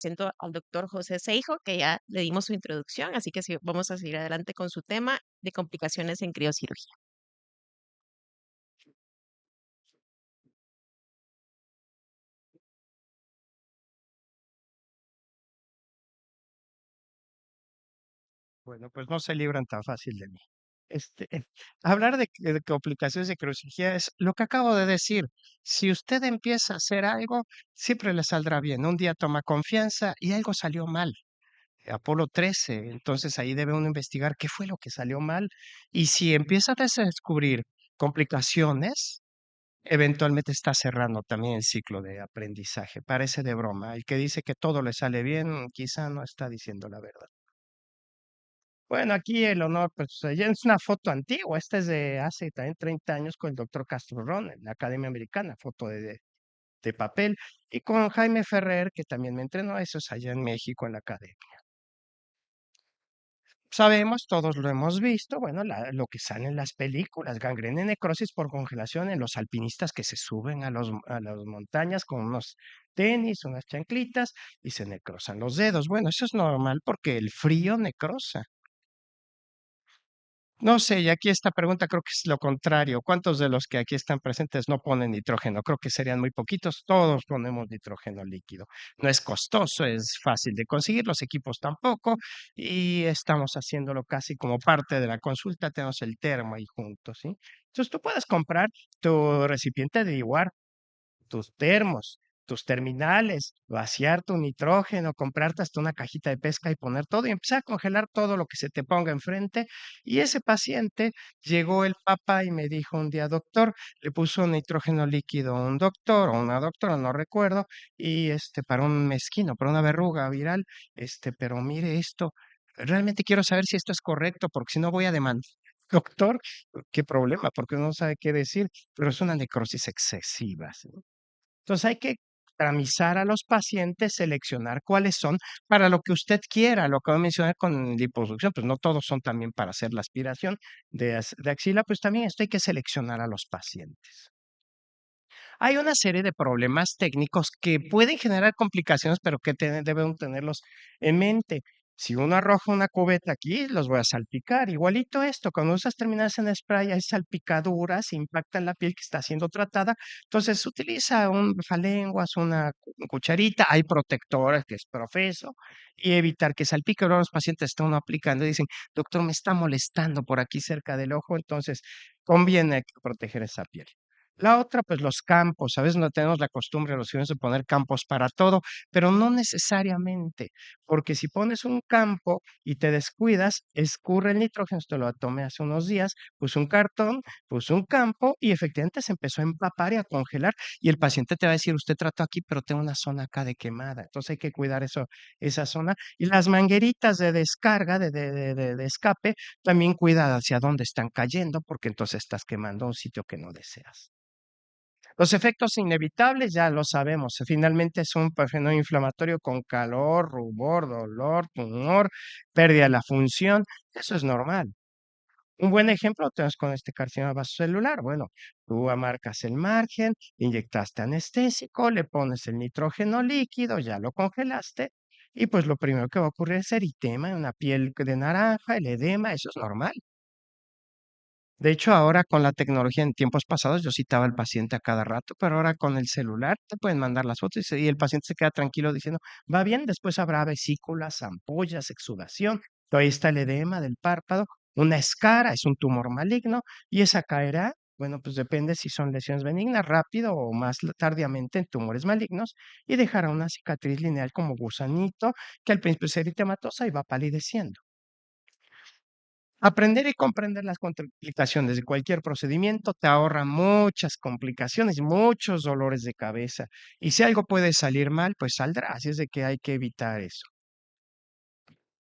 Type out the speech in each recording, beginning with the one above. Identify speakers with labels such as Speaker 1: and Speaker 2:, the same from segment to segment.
Speaker 1: Presento al doctor José Seijo, que ya le dimos su introducción, así que sí, vamos a seguir adelante con su tema de complicaciones en criocirugía.
Speaker 2: Bueno, pues no se libran tan fácil de mí. Este, hablar de complicaciones de cirugía es lo que acabo de decir. Si usted empieza a hacer algo, siempre le saldrá bien. Un día toma confianza y algo salió mal. Apolo 13, entonces ahí debe uno investigar qué fue lo que salió mal. Y si empieza a descubrir complicaciones, eventualmente está cerrando también el ciclo de aprendizaje. Parece de broma. El que dice que todo le sale bien, quizá no está diciendo la verdad. Bueno, aquí el honor, pues ya es una foto antigua, esta es de hace también 30 años con el doctor Castro Ron en la Academia Americana, foto de papel, y con Jaime Ferrer, que también me entrenó, eso es allá en México en la academia. Sabemos, todos lo hemos visto, bueno, lo que sale en las películas, gangrena y necrosis por congelación en los alpinistas que se suben a las montañas con unos tenis, unas chanclitas y se necrosan los dedos. Bueno, eso es normal porque el frío necrosa. No sé, y aquí esta pregunta creo que es lo contrario. ¿Cuántos de los que aquí están presentes no ponen nitrógeno? Creo que serían muy poquitos. Todos ponemos nitrógeno líquido. No es costoso, es fácil de conseguir, los equipos tampoco, y estamos haciéndolo casi como parte de la consulta. Tenemos el termo ahí juntos, ¿sí? Entonces tú puedes comprar tu recipiente de igual tus termos, tus terminales, vaciar tu nitrógeno, comprarte hasta una cajita de pesca y poner todo y empezar a congelar todo lo que se te ponga enfrente. Y ese paciente llegó el papá y me dijo un día, doctor, le puso nitrógeno líquido a un doctor o una doctora, no recuerdo, y para un mezquino, para una verruga viral, pero mire esto, realmente quiero saber si esto es correcto, porque si no voy a demandar. Doctor, qué problema, porque uno no sabe qué decir, pero es una necrosis excesiva, ¿sí? Entonces hay que tramizar a los pacientes, seleccionar cuáles son para lo que usted quiera, lo que voy a mencionar con liposucción, pues no todos son también para hacer la aspiración de axila, pues también esto hay que seleccionar a los pacientes. Hay una serie de problemas técnicos que pueden generar complicaciones, pero que deben tenerlos en mente. Si uno arroja una cubeta aquí, los voy a salpicar. Igualito esto, cuando usas terminales en spray, hay salpicaduras, impactan la piel que está siendo tratada. Entonces, utiliza un lenguas, una cucharita, hay protectores, que es profeso, y evitar que salpique. Ahora los pacientes están aplicando y dicen, doctor, me está molestando por aquí cerca del ojo, entonces conviene proteger esa piel. La otra, pues los campos. A veces no tenemos la costumbre los ciudadanos de poner campos para todo, pero no necesariamente, porque si pones un campo y te descuidas, escurre el nitrógeno. Esto lo tomé hace unos días, puse un cartón, puse un campo y efectivamente se empezó a empapar y a congelar. Y el paciente te va a decir, usted trató aquí, pero tengo una zona acá de quemada. Entonces hay que cuidar eso, esa zona. Y las mangueritas de descarga, de escape, también cuida hacia dónde están cayendo, porque entonces estás quemando un sitio que no deseas. Los efectos inevitables ya lo sabemos. Finalmente es un fenómeno inflamatorio con calor, rubor, dolor, tumor, pérdida de la función. Eso es normal. Un buen ejemplo lo tenemos con este carcinoma vasocelular. Bueno, tú amarcas el margen, inyectaste anestésico, le pones el nitrógeno líquido, ya lo congelaste, y pues lo primero que va a ocurrir es eritema en una piel de naranja, el edema, eso es normal. De hecho, ahora con la tecnología, en tiempos pasados yo citaba al paciente a cada rato, pero ahora con el celular te pueden mandar las fotos y el paciente se queda tranquilo diciendo, va bien, después habrá vesículas, ampollas, exudación, ahí está el edema del párpado, una escara, es un tumor maligno y esa caerá, bueno, pues depende si son lesiones benignas, rápido o más tardíamente en tumores malignos y dejará una cicatriz lineal como gusanito que al principio es eritematosa y va palideciendo. Aprender y comprender las contraindicaciones de cualquier procedimiento te ahorra muchas complicaciones, muchos dolores de cabeza. Y si algo puede salir mal, pues saldrá. Así es de que hay que evitar eso.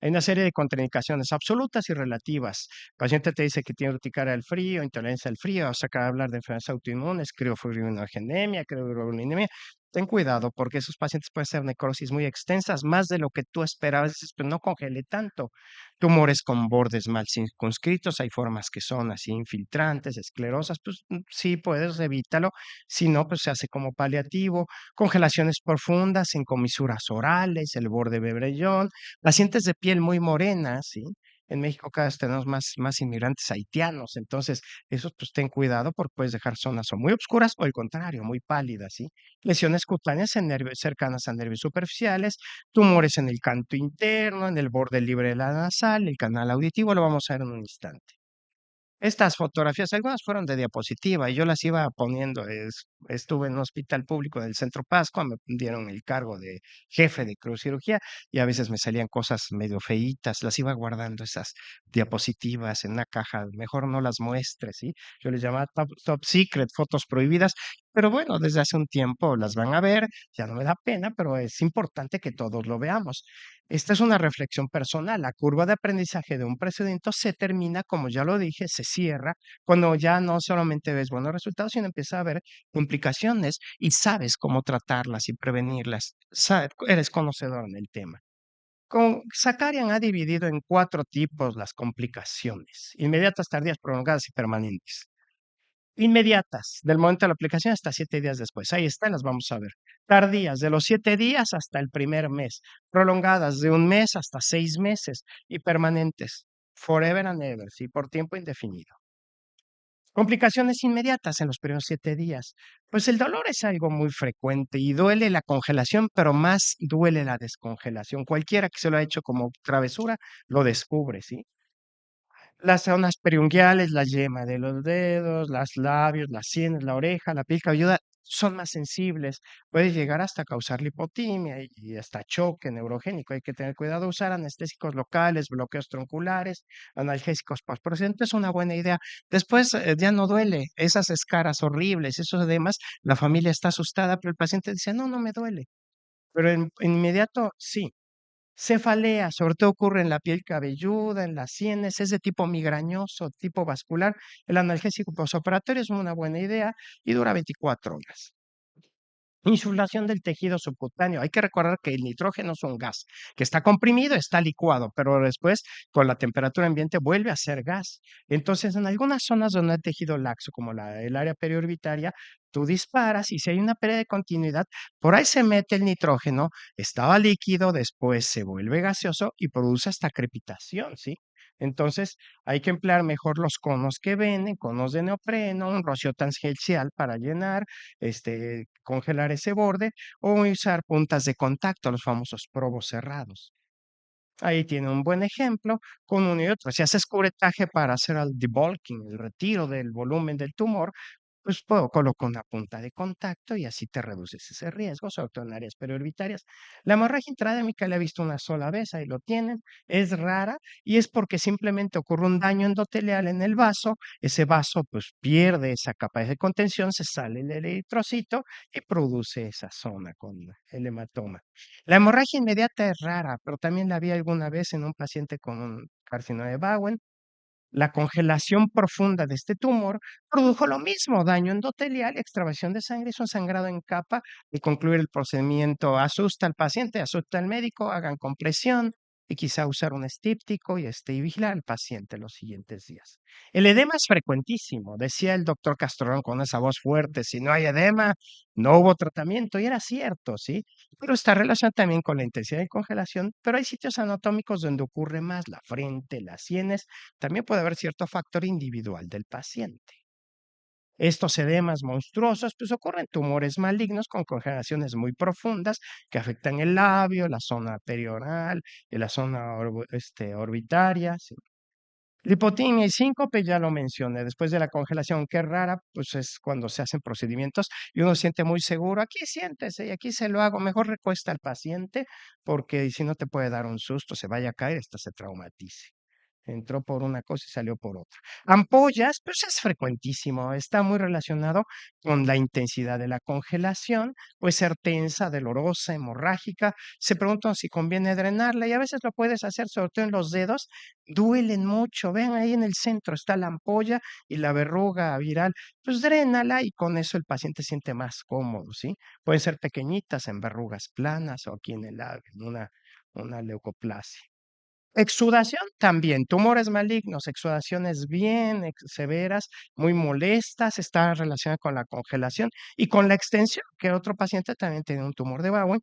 Speaker 2: Hay una serie de contraindicaciones absolutas y relativas. El paciente te dice que tiene urticaria al frío, intolerancia al frío, o sea, acaba de hablar de enfermedades autoinmunes, criofuriogenemia, crioglobulinemia. ten cuidado porque esos pacientes pueden ser necrosis muy extensas, más de lo que tú esperabas, dices, pero no congelé tanto. Tumores con bordes mal circunscritos, hay formas que son así infiltrantes, esclerosas, pues sí puedes, evítalo, si no, pues se hace como paliativo, congelaciones profundas en comisuras orales, el borde bebrellón, pacientes de piel muy morena, ¿sí? En México cada vez tenemos más inmigrantes haitianos, entonces esos pues ten cuidado porque puedes dejar zonas o muy oscuras o al contrario, muy pálidas, ¿sí? Lesiones cutáneas en nervios cercanas a nervios superficiales, tumores en el canto interno, en el borde libre de la nasal, el canal auditivo, lo vamos a ver en un instante. Estas fotografías, algunas fueron de diapositiva y yo las iba poniendo, estuve en un hospital público del Centro Pascua, me dieron el cargo de jefe de criocirugía y a veces me salían cosas medio feitas, las iba guardando esas diapositivas en una caja, mejor no las muestres, ¿sí? Yo les llamaba top secret, fotos prohibidas, pero bueno, desde hace un tiempo las van a ver, ya no me da pena, pero es importante que todos lo veamos. Esta es una reflexión personal. La curva de aprendizaje de un procedimiento se termina, como ya lo dije, se cierra cuando ya no solamente ves buenos resultados, sino empiezas a ver implicaciones y sabes cómo tratarlas y prevenirlas. Eres conocedor en el tema. Zakarian ha dividido en 4 tipos las complicaciones: inmediatas, tardías, prolongadas y permanentes. Inmediatas, del momento de la aplicación hasta 7 días después. Ahí están, las vamos a ver. Tardías, de los 7 días hasta el primer mes. Prolongadas, de un mes hasta 6 meses. Y permanentes, forever and ever, ¿sí? Por tiempo indefinido. Complicaciones inmediatas en los primeros 7 días. Pues el dolor es algo muy frecuente y duele la congelación, pero más duele la descongelación. Cualquiera que se lo ha hecho como travesura lo descubre, ¿sí? Las zonas periunguiales, la yema de los dedos, los labios, las sienes, la oreja, la piel cabelluda, son más sensibles. Puede llegar hasta causar lipotimia y hasta choque neurogénico. Hay que tener cuidado. Usar anestésicos locales, bloqueos tronculares, analgésicos postprocedentes es una buena idea. Después ya no duele. Esas escaras horribles, esos edemas, la familia está asustada, pero el paciente dice, no, no me duele. Pero en inmediato, sí. Cefalea, sobre todo ocurre en la piel cabelluda, en las sienes, es de tipo migrañoso, tipo vascular. El analgésico posoperatorio es una buena idea y dura 24 horas. Insulación del tejido subcutáneo. Hay que recordar que el nitrógeno es un gas que está comprimido, está licuado, pero después con la temperatura ambiente vuelve a ser gas. Entonces, en algunas zonas donde hay tejido laxo, como el área periorbitaria, tú disparas y si hay una pérdida de continuidad, por ahí se mete el nitrógeno, estaba líquido, después se vuelve gaseoso y produce hasta crepitación, ¿sí? Entonces, hay que emplear mejor los conos que venden, conos de neopreno, un rocío tangencial para llenar, congelar ese borde o usar puntas de contacto, los famosos probos cerrados. Ahí tiene un buen ejemplo con uno y otro. Si haces curetaje para hacer el debulking, el retiro del volumen del tumor, pues puedo colocar una punta de contacto y así te reduces ese riesgo, sobre todo en áreas periorbitarias. La hemorragia intradérmica la he visto una sola vez, ahí lo tienen, es rara y es porque simplemente ocurre un daño endotelial en el vaso, ese vaso pues pierde esa capacidad de contención, se sale el eritrocito y produce esa zona con el hematoma. La hemorragia inmediata es rara, pero también la vi alguna vez en un paciente con un carcinoma de Bowen. La congelación profunda de este tumor produjo lo mismo, daño endotelial, extravasación de sangre, es un sangrado en capa. Y concluir el procedimiento asusta al paciente, asusta al médico, hagan compresión y quizá usar un estíptico y vigilar al paciente los siguientes días. El edema es frecuentísimo, decía el doctor Castrón con esa voz fuerte, si no hay edema, no hubo tratamiento, y era cierto, ¿sí? Pero está relacionado también con la intensidad de congelación, pero hay sitios anatómicos donde ocurre más, la frente, las sienes, también puede haber cierto factor individual del paciente. Estos edemas monstruosos pues ocurren tumores malignos con congelaciones muy profundas que afectan el labio, la zona perioral y la zona orbitaria. ¿Sí? Lipotimia y síncope ya lo mencioné, después de la congelación, que es rara, pues es cuando se hacen procedimientos y uno siente muy seguro, aquí siéntese y aquí se lo hago, mejor recuesta al paciente porque si no te puede dar un susto, se vaya a caer, hasta se traumatice. Entró por una cosa y salió por otra. Ampollas, pues es frecuentísimo, está muy relacionado con la intensidad de la congelación, puede ser tensa, dolorosa, hemorrágica. Se preguntan si conviene drenarla y a veces lo puedes hacer, sobre todo en los dedos, duelen mucho. Vean ahí en el centro está la ampolla y la verruga viral. Pues drénala y con eso el paciente se siente más cómodo, ¿sí? Pueden ser pequeñitas en verrugas planas o aquí en el labio, en una leucoplasia. Exudación también, tumores malignos, exudaciones bien severas, muy molestas, está relacionada con la congelación y con la extensión, que otro paciente también tiene un tumor de Bowen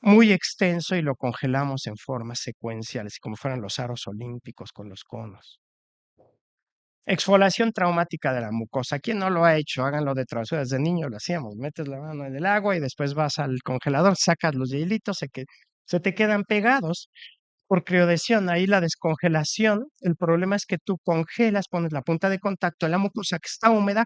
Speaker 2: muy extenso y lo congelamos en formas secuenciales, como fueran los aros olímpicos con los conos. Exfoliación traumática de la mucosa. ¿Quién no lo ha hecho? Háganlo de travesura. Desde niño lo hacíamos. Metes la mano en el agua y después vas al congelador, sacas los hielitos, se te quedan pegados por criodesión, ahí la descongelación, el problema es que tú congelas, pones la punta de contacto en la mucosa que está húmeda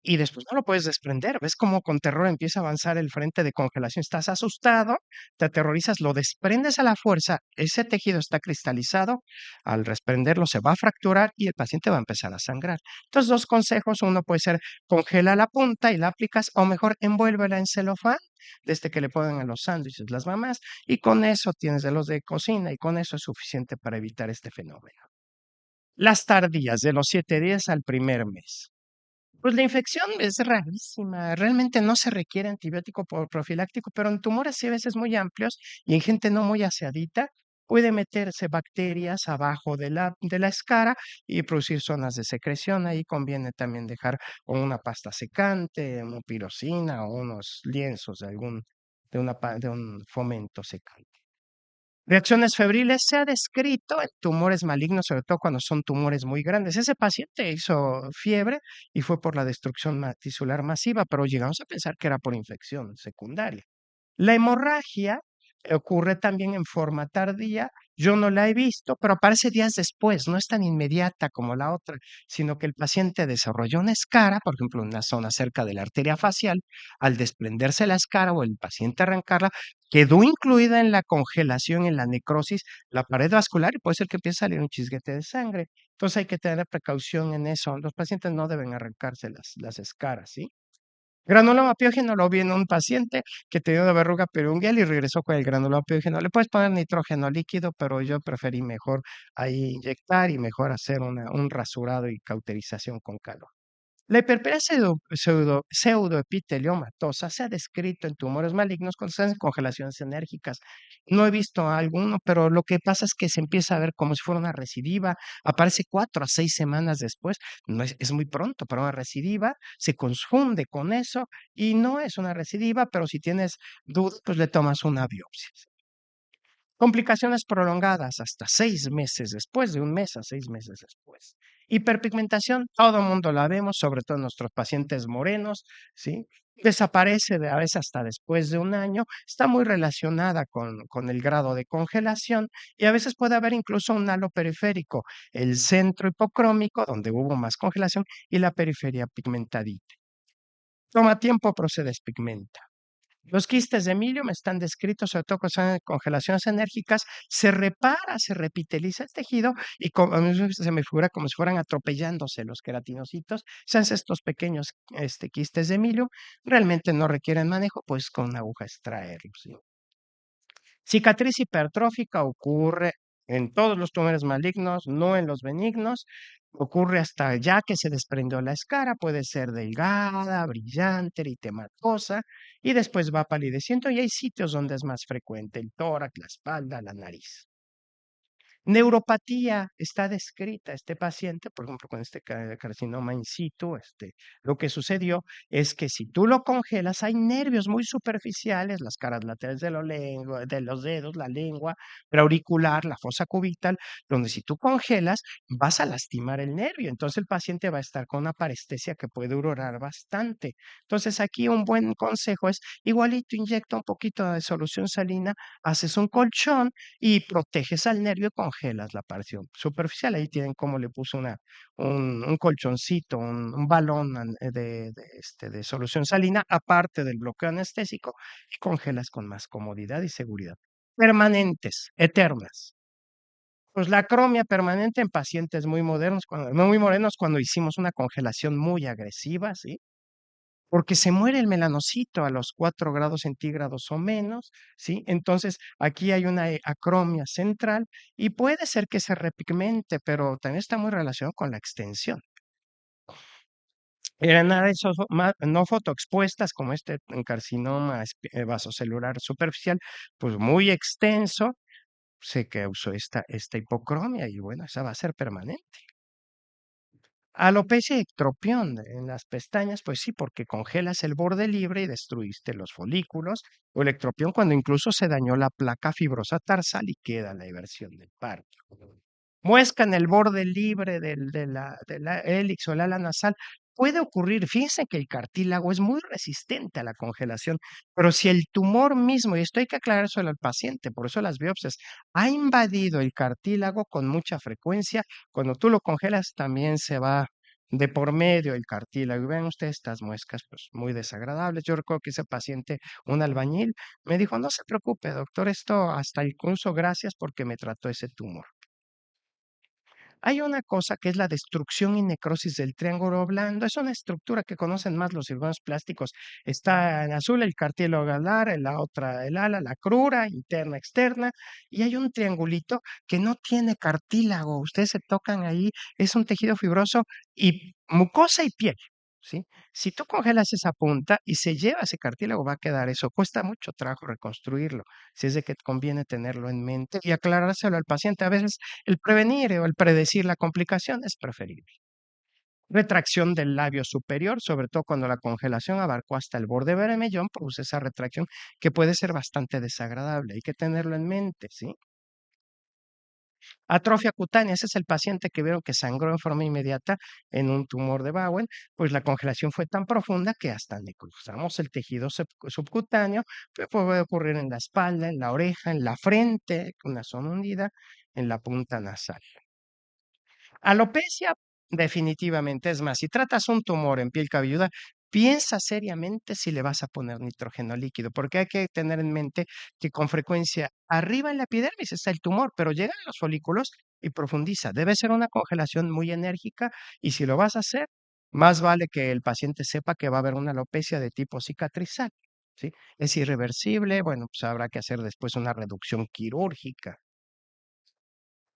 Speaker 2: y después no lo puedes desprender. ¿Ves cómo con terror empieza a avanzar el frente de congelación? Estás asustado, te aterrorizas, lo desprendes a la fuerza, ese tejido está cristalizado, al desprenderlo se va a fracturar y el paciente va a empezar a sangrar. Entonces, dos consejos, uno puede ser congela la punta y la aplicas, o mejor envuélvela en celofán, desde que le ponen a los sándwiches las mamás, y con eso tienes de los de cocina y con eso es suficiente para evitar este fenómeno. Las tardías, de los 7 días al primer mes. Pues la infección es rarísima, realmente no se requiere antibiótico profiláctico, pero en tumores sí a veces muy amplios y en gente no muy aseadita puede meterse bacterias abajo de la escara y producir zonas de secreción. Ahí conviene también dejar o una pasta secante, una pirosina o unos lienzos de un fomento secante. Reacciones febriles se ha descrito en tumores malignos, sobre todo cuando son tumores muy grandes. Ese paciente hizo fiebre y fue por la destrucción tisular masiva, pero llegamos a pensar que era por infección secundaria. La hemorragia ocurre también en forma tardía. Yo no la he visto, pero aparece días después, no es tan inmediata como la otra, sino que el paciente desarrolló una escara, por ejemplo, en una zona cerca de la arteria facial. Al desprenderse la escara o el paciente arrancarla, quedó incluida en la congelación, en la necrosis, la pared vascular y puede ser que empiece a salir un chisguete de sangre. Entonces hay que tener precaución en eso. Los pacientes no deben arrancarse las escaras, ¿sí? Granuloma piógeno lo vi en un paciente que tenía una verruga perungual y regresó con el granuloma piógeno. Le puedes poner nitrógeno líquido, pero yo preferí mejor ahí inyectar y mejor hacer un rasurado y cauterización con calor. La hiperperia pseudoepiteliomatosa se ha descrito en tumores malignos con congelaciones enérgicas. No he visto alguno, pero lo que pasa es que se empieza a ver como si fuera una recidiva, aparece 4 a 6 semanas después, no es muy pronto para una recidiva, se confunde con eso y no es una recidiva, pero si tienes dudas, pues le tomas una biopsia. Complicaciones prolongadas hasta 6 meses después, de un mes a 6 meses después. Hiperpigmentación, todo el mundo la vemos, sobre todo en nuestros pacientes morenos, ¿sí? Desaparece a veces hasta después de un año, está muy relacionada con el grado de congelación y a veces puede haber incluso un halo periférico, el centro hipocrómico, donde hubo más congelación, y la periferia pigmentadita. Toma tiempo, pero se despigmenta. Los quistes de milium están descritos, sobre todo cuando son en congelaciones enérgicas, se repara, se repiteliza el tejido y a mí se me figura como si fueran atropellándose los queratinocitos. Se hacen estos pequeños quistes de milium, realmente no requieren manejo, pues con una aguja extraerlos, ¿sí? Cicatriz hipertrófica ocurre en todos los tumores malignos, no en los benignos. Ocurre hasta ya que se desprendió la escara, puede ser delgada, brillante, eritematosa, y después va palideciendo y hay sitios donde es más frecuente, el tórax, la espalda, la nariz. Neuropatía está descrita este paciente, por ejemplo, con este carcinoma in situ, lo que sucedió es que si tú lo congelas, hay nervios muy superficiales, las caras laterales de, de los dedos, la lengua, preauricular, la fosa cubital, donde si tú congelas, vas a lastimar el nervio. Entonces el paciente va a estar con una parestesia que puede durar bastante. Entonces aquí un buen consejo es, igualito, inyecta un poquito de solución salina, haces un colchón y proteges al nervio, congelas la parte superficial. Ahí tienen cómo le puso un colchoncito, un balón de solución salina, aparte del bloqueo anestésico, y congelas con más comodidad y seguridad. Permanentes, eternas. Pues la acromia permanente en pacientes muy modernos, muy morenos, cuando hicimos una congelación muy agresiva, ¿sí? Porque se muere el melanocito a los 4 grados centígrados o menos, ¿sí? Entonces, aquí hay una acromia central y puede ser que se repigmente, pero también está muy relacionado con la extensión. Eran áreas no fotoexpuestas como este carcinoma vasocelular superficial, pues muy extenso, se causó esta hipocromia y bueno, esa va a ser permanente. Alopecia y ectropión en las pestañas, pues sí, porque congelas el borde libre y destruiste los folículos, o el ectropión cuando incluso se dañó la placa fibrosa tarsal y queda la eversión del párpado. Muesca en el borde libre de la hélix o el ala nasal. Puede ocurrir, fíjense que el cartílago es muy resistente a la congelación, pero si el tumor mismo, y esto hay que aclarárselo al paciente, por eso las biopsias, ha invadido el cartílago con mucha frecuencia, cuando tú lo congelas también se va de por medio el cartílago. Y ven ustedes estas muescas, pues muy desagradables. Yo recuerdo que ese paciente, un albañil, me dijo, no se preocupe, doctor, esto hasta incluso gracias porque me trató ese tumor. Hay una cosa que es la destrucción y necrosis del triángulo blando. Es una estructura que conocen más los cirujanos plásticos. Está en azul el cartílago alar, en la otra el ala, la crura, interna, externa, y hay un triangulito que no tiene cartílago. Ustedes se tocan ahí, es un tejido fibroso y mucosa y piel. ¿Sí? Si tú congelas esa punta y se lleva ese cartílago, va a quedar eso. Cuesta mucho trabajo reconstruirlo. Si es de que conviene tenerlo en mente y aclarárselo al paciente. A veces el prevenir o el predecir la complicación es preferible. Retracción del labio superior, sobre todo cuando la congelación abarcó hasta el borde bermellón, produce esa retracción que puede ser bastante desagradable. Hay que tenerlo en mente, ¿sí? Atrofia cutánea, ese es el paciente que vieron que sangró en forma inmediata en un tumor de Bowen, pues la congelación fue tan profunda que hasta necrosamos el tejido subcutáneo, pues puede ocurrir en la espalda, en la oreja, en la frente, una zona hundida, en la punta nasal. Alopecia, definitivamente. Es más, si tratas un tumor en piel cabelluda, piensa seriamente si le vas a poner nitrógeno líquido, porque hay que tener en mente que con frecuencia arriba en la epidermis está el tumor, pero llega a los folículos y profundiza. Debe ser una congelación muy enérgica y si lo vas a hacer, más vale que el paciente sepa que va a haber una alopecia de tipo cicatrizal. ¿Sí? Es irreversible, bueno, pues habrá que hacer después una reducción quirúrgica.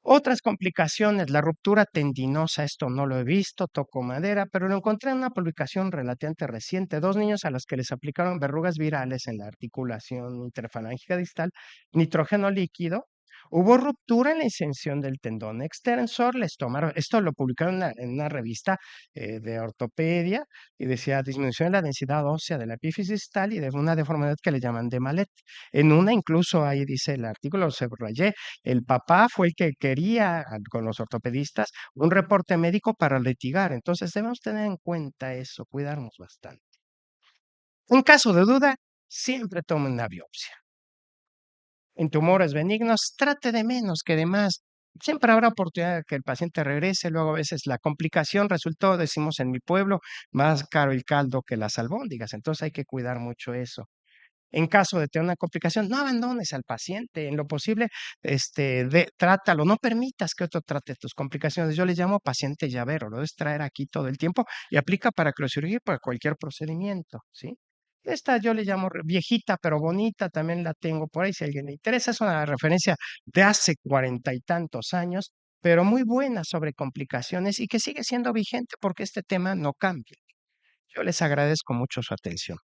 Speaker 2: Otras complicaciones, la ruptura tendinosa, esto no lo he visto, toco madera, pero lo encontré en una publicación relativamente reciente. 2 niños a los que les aplicaron verrugas virales en la articulación interfalángica distal, nitrógeno líquido. Hubo ruptura en la extensión del tendón extensor, les tomaron, esto lo publicaron en una revista de ortopedia y decía disminución de la densidad ósea de la epífisis distal y de una deformidad que le llaman de Mallet. En una incluso ahí dice el artículo, se subrayé, el papá fue el que quería con los ortopedistas un reporte médico para litigar. Entonces debemos tener en cuenta eso, cuidarnos bastante. En caso de duda, siempre tome una biopsia. En tumores benignos, trate de menos que de más. Siempre habrá oportunidad de que el paciente regrese. Luego a veces la complicación resultó, decimos en mi pueblo, más caro el caldo que las albóndigas. Entonces hay que cuidar mucho eso. En caso de tener una complicación, no abandones al paciente, en lo posible, trátalo, no permitas que otro trate tus complicaciones. Yo le llamo paciente llavero, lo debes traer aquí todo el tiempo y aplica para criocirugía y para cualquier procedimiento, ¿sí? Esta yo le llamo viejita, pero bonita, también la tengo por ahí, si a alguien le interesa, es una referencia de hace 40 y tantos años, pero muy buena sobre complicaciones y que sigue siendo vigente porque este tema no cambia. Yo les agradezco mucho su atención.